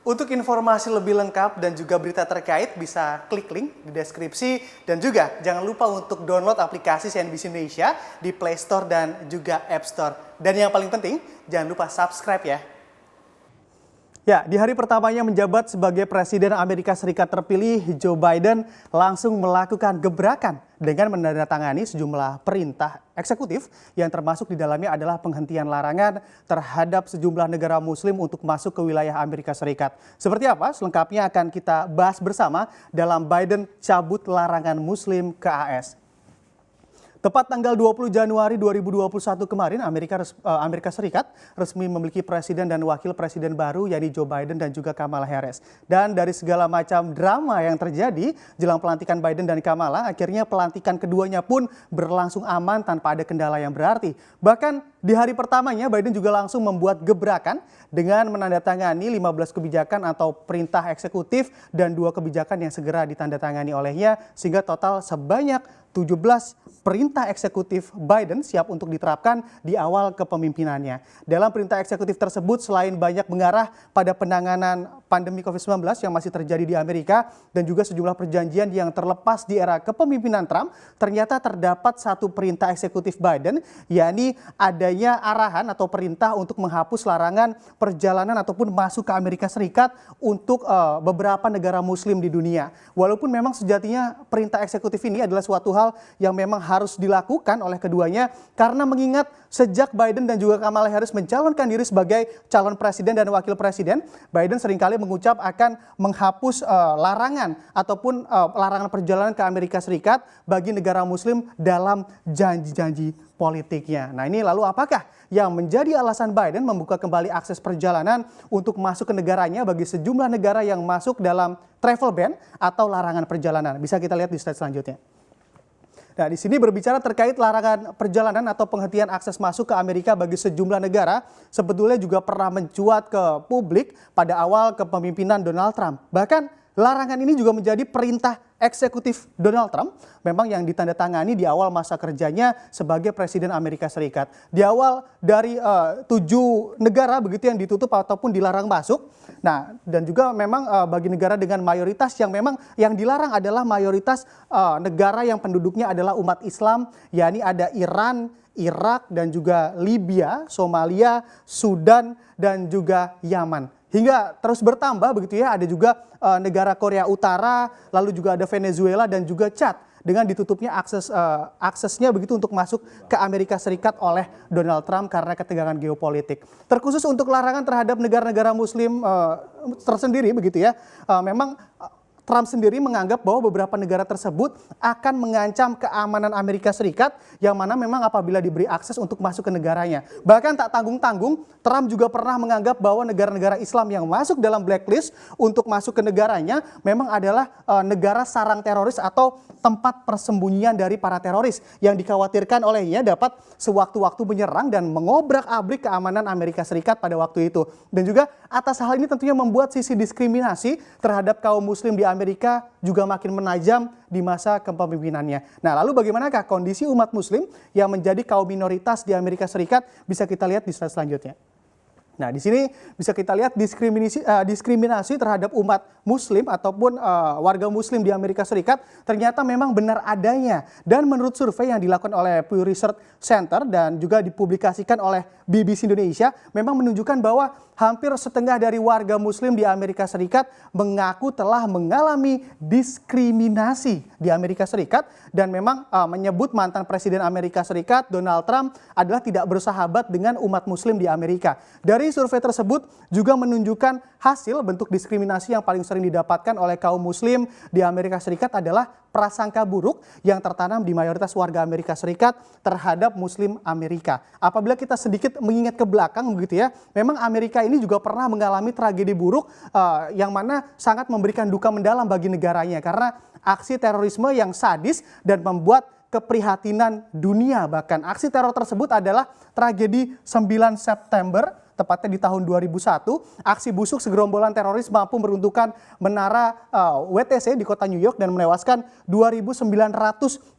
Untuk informasi lebih lengkap dan juga berita terkait bisa klik link di deskripsi dan juga jangan lupa untuk download aplikasi CNBC Indonesia di Play Store dan juga App Store. Dan yang paling penting jangan lupa subscribe ya. Ya, di hari pertamanya menjabat sebagai Presiden Amerika Serikat terpilih, Joe Biden langsung melakukan gebrakan dengan menandatangani sejumlah perintah eksekutif yang termasuk di dalamnya adalah penghentian larangan terhadap sejumlah negara muslim untuk masuk ke wilayah Amerika Serikat. Seperti apa? Selengkapnya akan kita bahas bersama dalam Biden cabut larangan muslim ke AS. Tepat tanggal 20 Januari 2021 kemarin, Amerika Serikat resmi memiliki presiden dan wakil presiden baru, yakni Joe Biden dan juga Kamala Harris. Dan dari segala macam drama yang terjadi jelang pelantikan Biden dan Kamala, akhirnya pelantikan keduanya pun berlangsung aman tanpa ada kendala yang berarti. Bahkan di hari pertamanya, Biden juga langsung membuat gebrakan dengan menandatangani 15 kebijakan atau perintah eksekutif dan 2 kebijakan yang segera ditandatangani olehnya, sehingga total sebanyak 17 perintah eksekutif Biden siap untuk diterapkan di awal kepemimpinannya. Dalam perintah eksekutif tersebut, selain banyak mengarah pada penanganan pandemi COVID-19 yang masih terjadi di Amerika dan juga sejumlah perjanjian yang terlepas di era kepemimpinan Trump, ternyata terdapat satu perintah eksekutif Biden, yakni adanya arahan atau perintah untuk menghapus larangan perjalanan ataupun masuk ke Amerika Serikat untuk beberapa negara muslim di dunia. Walaupun memang sejatinya perintah eksekutif ini adalah suatu hal yang memang harus dilakukan oleh keduanya karena mengingat sejak Biden dan juga Kamala Harris mencalonkan diri sebagai calon presiden dan wakil presiden, Biden seringkali mengucap akan menghapus larangan ataupun larangan perjalanan ke Amerika Serikat bagi negara muslim dalam janji-janji politiknya. Nah, ini lalu apakah yang menjadi alasan Biden membuka kembali akses perjalanan untuk masuk ke negaranya bagi sejumlah negara yang masuk dalam travel ban atau larangan perjalanan? Bisa kita lihat di slide selanjutnya. Nah, di sini berbicara terkait larangan perjalanan atau penghentian akses masuk ke Amerika bagi sejumlah negara, sebetulnya juga pernah mencuat ke publik pada awal kepemimpinan Donald Trump. Bahkan larangan ini juga menjadi perintah eksekutif Donald Trump, memang yang ditandatangani di awal masa kerjanya sebagai Presiden Amerika Serikat. Di awal dari 7 negara begitu yang ditutup ataupun dilarang masuk. Nah, dan juga memang bagi negara dengan mayoritas yang memang yang dilarang adalah mayoritas negara yang penduduknya adalah umat Islam, yakni ada Iran, Irak, dan juga Libya, Somalia, Sudan, dan juga Yaman. Hingga terus bertambah begitu ya, ada juga negara Korea Utara, lalu juga ada Venezuela dan juga Chad dengan ditutupnya aksesnya begitu untuk masuk ke Amerika Serikat oleh Donald Trump karena ketegangan geopolitik. Terkhusus untuk larangan terhadap negara-negara muslim tersendiri begitu ya, memang Trump sendiri menganggap bahwa beberapa negara tersebut akan mengancam keamanan Amerika Serikat yang mana memang apabila diberi akses untuk masuk ke negaranya. Bahkan tak tanggung-tanggung, Trump juga pernah menganggap bahwa negara-negara Islam yang masuk dalam blacklist untuk masuk ke negaranya memang adalah negara sarang teroris atau tempat persembunyian dari para teroris yang dikhawatirkan olehnya dapat sewaktu-waktu menyerang dan mengobrak-abrik keamanan Amerika Serikat pada waktu itu. Dan juga atas hal ini tentunya membuat sisi diskriminasi terhadap kaum muslim di Amerika juga makin menajam di masa kepemimpinannya. Nah, lalu bagaimanakah kondisi umat muslim yang menjadi kaum minoritas di Amerika Serikat? Bisa kita lihat di slide selanjutnya. Nah, di sini bisa kita lihat diskriminasi terhadap umat muslim ataupun warga muslim di Amerika Serikat ternyata memang benar adanya. Dan menurut survei yang dilakukan oleh Pew Research Center dan juga dipublikasikan oleh BBC Indonesia, memang menunjukkan bahwa hampir setengah dari warga muslim di Amerika Serikat mengaku telah mengalami diskriminasi di Amerika Serikat dan memang menyebut mantan Presiden Amerika Serikat Donald Trump adalah tidak bersahabat dengan umat muslim di Amerika. Dari survei tersebut juga menunjukkan hasil bentuk diskriminasi yang paling sering didapatkan oleh kaum muslim di Amerika Serikat adalah prasangka buruk yang tertanam di mayoritas warga Amerika Serikat terhadap muslim Amerika. Apabila kita sedikit mengingat ke belakang begitu ya, memang Amerika ini juga pernah mengalami tragedi buruk yang mana sangat memberikan duka mendalam bagi negaranya karena aksi terorisme yang sadis dan membuat keprihatinan dunia. Bahkan aksi teror tersebut adalah tragedi 9 September tepatnya di tahun 2001, aksi busuk segerombolan teroris mampu meruntuhkan menara WTC di kota New York dan menewaskan 2.977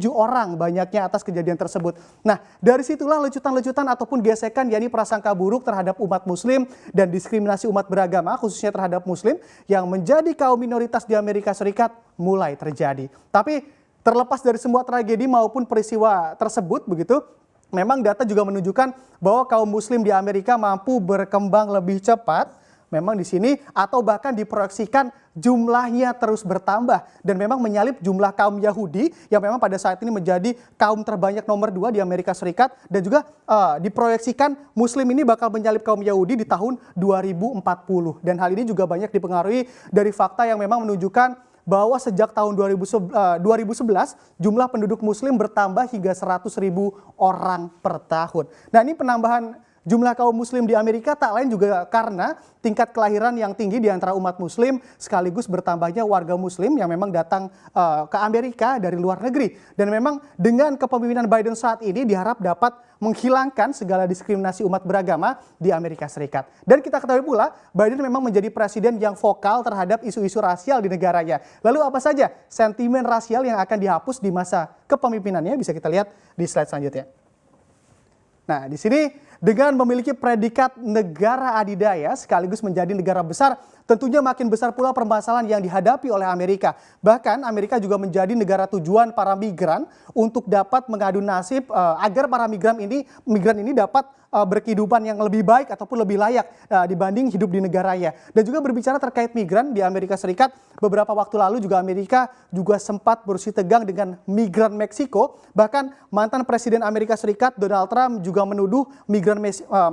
orang banyaknya atas kejadian tersebut. Nah, dari situlah lecutan-lecutan ataupun gesekan yakni prasangka buruk terhadap umat muslim dan diskriminasi umat beragama khususnya terhadap muslim yang menjadi kaum minoritas di Amerika Serikat mulai terjadi. Tapi terlepas dari semua tragedi maupun peristiwa tersebut begitu, memang data juga menunjukkan bahwa kaum muslim di Amerika mampu berkembang lebih cepat. Memang di sini atau bahkan diproyeksikan jumlahnya terus bertambah dan memang menyalip jumlah kaum Yahudi yang memang pada saat ini menjadi kaum terbanyak nomor 2 di Amerika Serikat dan juga diproyeksikan muslim ini bakal menyalip kaum Yahudi di tahun 2040 dan hal ini juga banyak dipengaruhi dari fakta yang memang menunjukkan bahwa sejak tahun 2011 jumlah penduduk muslim bertambah hingga 100.000 orang per tahun. Nah, ini penambahan jumlah kaum muslim di Amerika tak lain juga karena tingkat kelahiran yang tinggi di antara umat muslim sekaligus bertambahnya warga muslim yang memang datang ke Amerika dari luar negeri. Dan memang dengan kepemimpinan Biden saat ini diharap dapat menghilangkan segala diskriminasi umat beragama di Amerika Serikat. Dan kita ketahui pula Biden memang menjadi presiden yang vokal terhadap isu-isu rasial di negaranya. Lalu apa saja sentimen rasial yang akan dihapus di masa kepemimpinannya bisa kita lihat di slide selanjutnya. Nah, di sini dengan memiliki predikat negara adidaya sekaligus menjadi negara besar, tentunya makin besar pula permasalahan yang dihadapi oleh Amerika. Bahkan Amerika juga menjadi negara tujuan para migran untuk dapat mengadu nasib agar para migran ini dapat berkehidupan yang lebih baik ataupun lebih layak dibanding hidup di negaranya. Dan juga berbicara terkait migran di Amerika Serikat, beberapa waktu lalu juga Amerika juga sempat bersih tegang dengan migran Meksiko. Bahkan mantan Presiden Amerika Serikat Donald Trump juga menuduh migran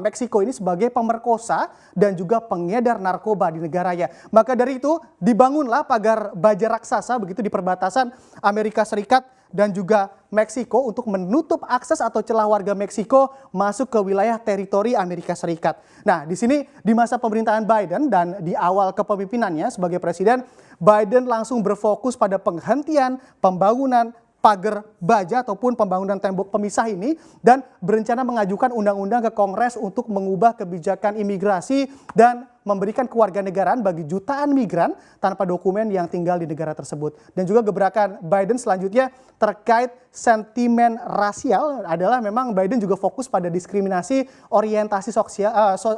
Meksiko ini sebagai pemerkosa dan juga pengedar narkoba di negaranya. Maka dari itu dibangunlah pagar baja raksasa begitu di perbatasan Amerika Serikat dan juga Meksiko untuk menutup akses atau celah warga Meksiko masuk ke wilayah teritori Amerika Serikat. Nah, di sini di masa pemerintahan Biden dan di awal kepemimpinannya sebagai presiden, Biden langsung berfokus pada penghentian pembangunan pagar baja ataupun pembangunan tembok pemisah ini dan berencana mengajukan undang-undang ke Kongres untuk mengubah kebijakan imigrasi dan memberikan kewarganegaraan bagi jutaan migran tanpa dokumen yang tinggal di negara tersebut. Dan juga gebrakan Biden selanjutnya terkait sentimen rasial adalah memang Biden juga fokus pada diskriminasi orientasi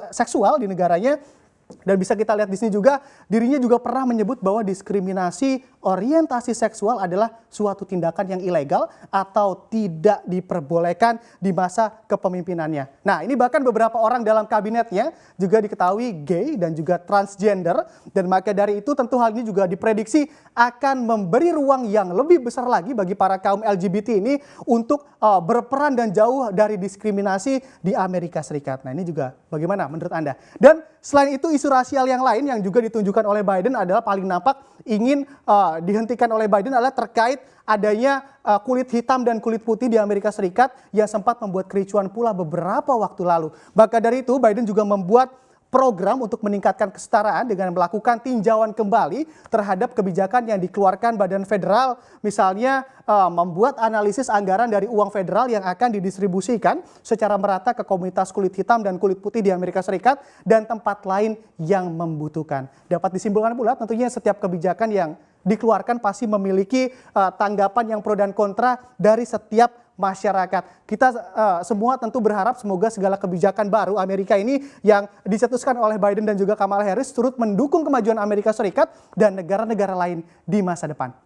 seksual di negaranya. Dan bisa kita lihat di sini juga dirinya juga pernah menyebut bahwa diskriminasi orientasi seksual adalah suatu tindakan yang ilegal atau tidak diperbolehkan di masa kepemimpinannya. Nah, ini bahkan beberapa orang dalam kabinetnya juga diketahui gay dan juga transgender dan maka dari itu tentu hal ini juga diprediksi akan memberi ruang yang lebih besar lagi bagi para kaum LGBT ini untuk berperan dan jauh dari diskriminasi di Amerika Serikat. Nah, ini juga bagaimana menurut Anda? Dan selain itu isu rasial yang lain yang juga ditunjukkan oleh Biden adalah paling nampak ingin dihentikan oleh Biden adalah terkait adanya kulit hitam dan kulit putih di Amerika Serikat yang sempat membuat kericuan pula beberapa waktu lalu. Maka dari itu Biden juga membuat program untuk meningkatkan kesetaraan dengan melakukan tinjauan kembali terhadap kebijakan yang dikeluarkan Badan Federal, misalnya membuat analisis anggaran dari uang federal yang akan didistribusikan secara merata ke komunitas kulit hitam dan kulit putih di Amerika Serikat dan tempat lain yang membutuhkan. Dapat disimpulkan pula tentunya setiap kebijakan yang dikeluarkan pasti memiliki tanggapan yang pro dan kontra dari setiap masyarakat. Kita semua tentu berharap semoga segala kebijakan baru Amerika ini yang dicetuskan oleh Biden dan juga Kamala Harris turut mendukung kemajuan Amerika Serikat dan negara-negara lain di masa depan.